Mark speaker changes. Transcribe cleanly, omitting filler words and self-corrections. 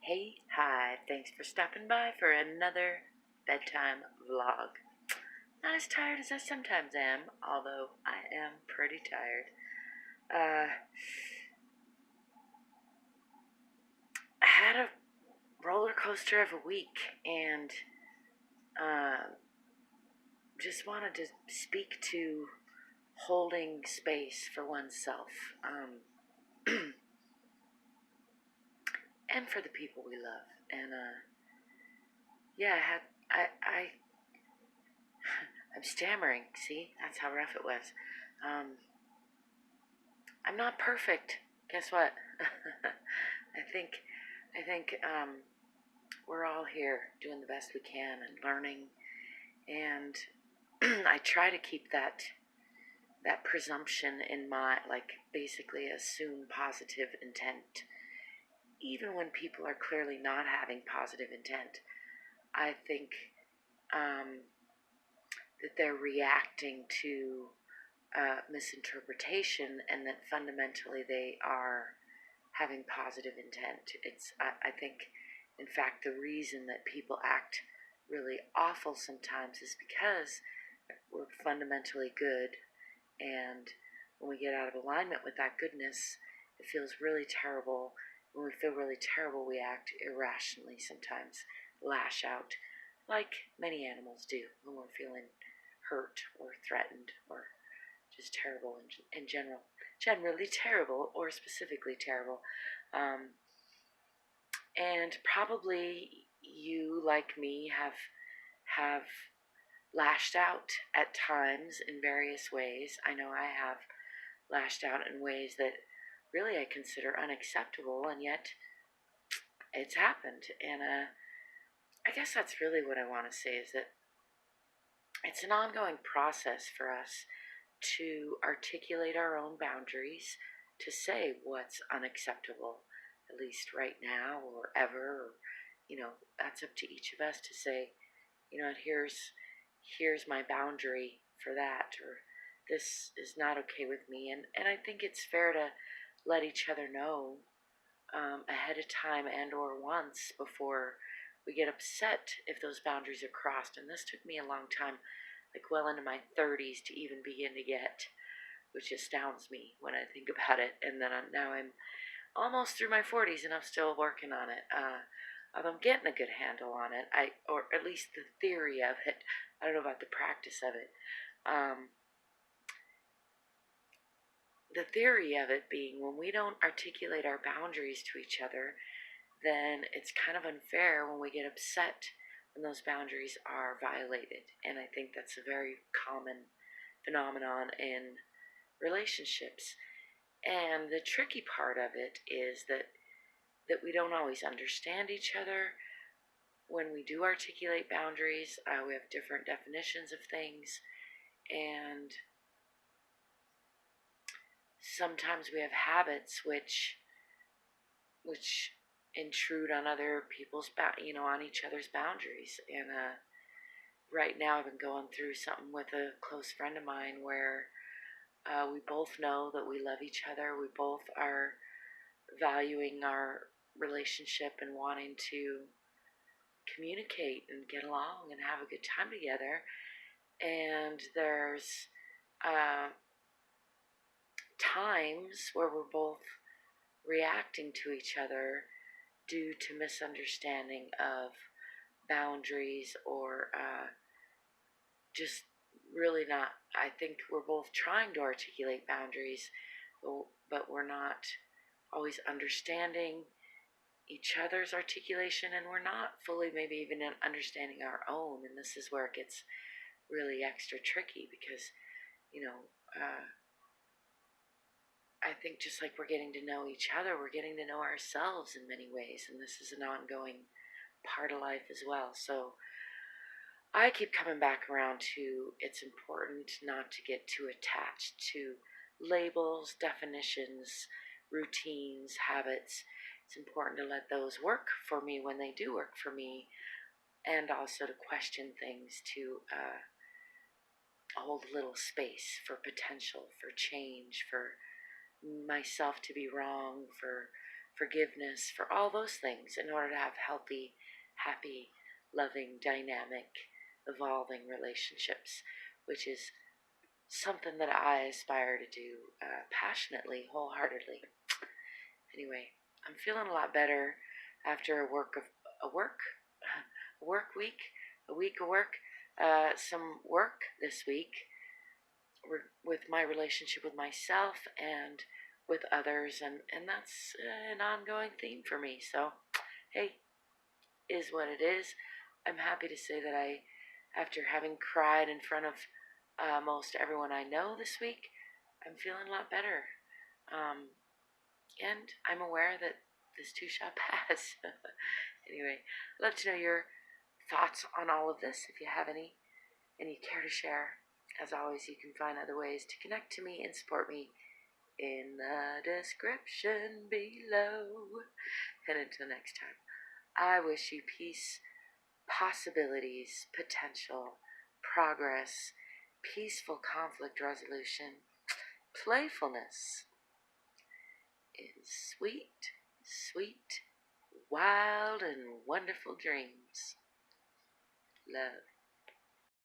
Speaker 1: Hey, hi, thanks for stopping by for another bedtime vlog. Not as tired as I sometimes am, although I am pretty tired. I had a roller coaster of a week and just wanted to speak to holding space for oneself and for the people we love. And I'm stammering. See, that's how rough it was. I'm not perfect. Guess what? I think we're all here doing the best we can and learning, and I try to keep that presumption in my, basically assume positive intent, even when people are clearly not having positive intent. I think that they're reacting to misinterpretation, and that fundamentally they are having positive intent. I think, in fact, the reason that people act really awful sometimes is because we're fundamentally good, and when we get out of alignment with that goodness, it feels really terrible. When we feel really terrible, we act irrationally sometimes, lash out, like many animals do when we're feeling hurt or threatened or just terrible in general. Generally terrible or specifically terrible. And probably you, like me, have lashed out at times in various ways. I know I have lashed out in ways that really I consider unacceptable, and yet it's happened. And I guess that's really what I want to say, is that it's an ongoing process for us to articulate our own boundaries, to say what's unacceptable, at least right now or ever, or, that's up to each of us to say, here's my boundary for that, or this is not okay with me. And I think it's fair to let each other know ahead of time and or once before we get upset if those boundaries are crossed. And this took me a long time, like well into my 30s, to even begin to get, which astounds me when I think about it. And then now I'm almost through my 40s and I'm still working on it. I'm getting a good handle on it, or at least the theory of it. I don't know about the practice of it. The theory of it being, when we don't articulate our boundaries to each other, then it's kind of unfair when we get upset when those boundaries are violated. And I think that's a very common phenomenon in relationships. And the tricky part of it is that we don't always understand each other when we do articulate boundaries. We have different definitions of things, and sometimes we have habits which intrude on other people's, on each other's boundaries. And right now I've been going through something with a close friend of mine where we both know that we love each other. We both are valuing our relationship and wanting to communicate and get along and have a good time together. And there's times where we're both reacting to each other due to misunderstanding of boundaries, or just really not. I think we're both trying to articulate boundaries, but we're not always understanding each other's articulation, and we're not fully maybe even understanding our own. And this is where it gets really extra tricky, because I think just like we're getting to know each other, we're getting to know ourselves in many ways, and this is an ongoing part of life as well. So I keep coming back around to, it's important not to get too attached to labels, definitions, routines, habits. It's important to let those work for me when they do work for me, and also to question things, to hold a little space for potential, for change, for myself to be wrong, for forgiveness, for all those things in order to have healthy, happy, loving, dynamic, evolving relationships, which is something that I aspire to do passionately, wholeheartedly. Anyway, I'm feeling a lot better after a work week, of work, some work this week with my relationship with myself and with others, and that's an ongoing theme for me. So, hey, is what it is. I'm happy to say that after having cried in front of most everyone I know this week, I'm feeling a lot better. And I'm aware that this too shall pass. Anyway, I'd love to know your thoughts on all of this. If you have any and you care to share, as always, you can find other ways to connect to me and support me in the description below. And until next time, I wish you peace, possibilities, potential, progress, peaceful conflict resolution, playfulness, and sweet, sweet, wild, and wonderful dreams. Love.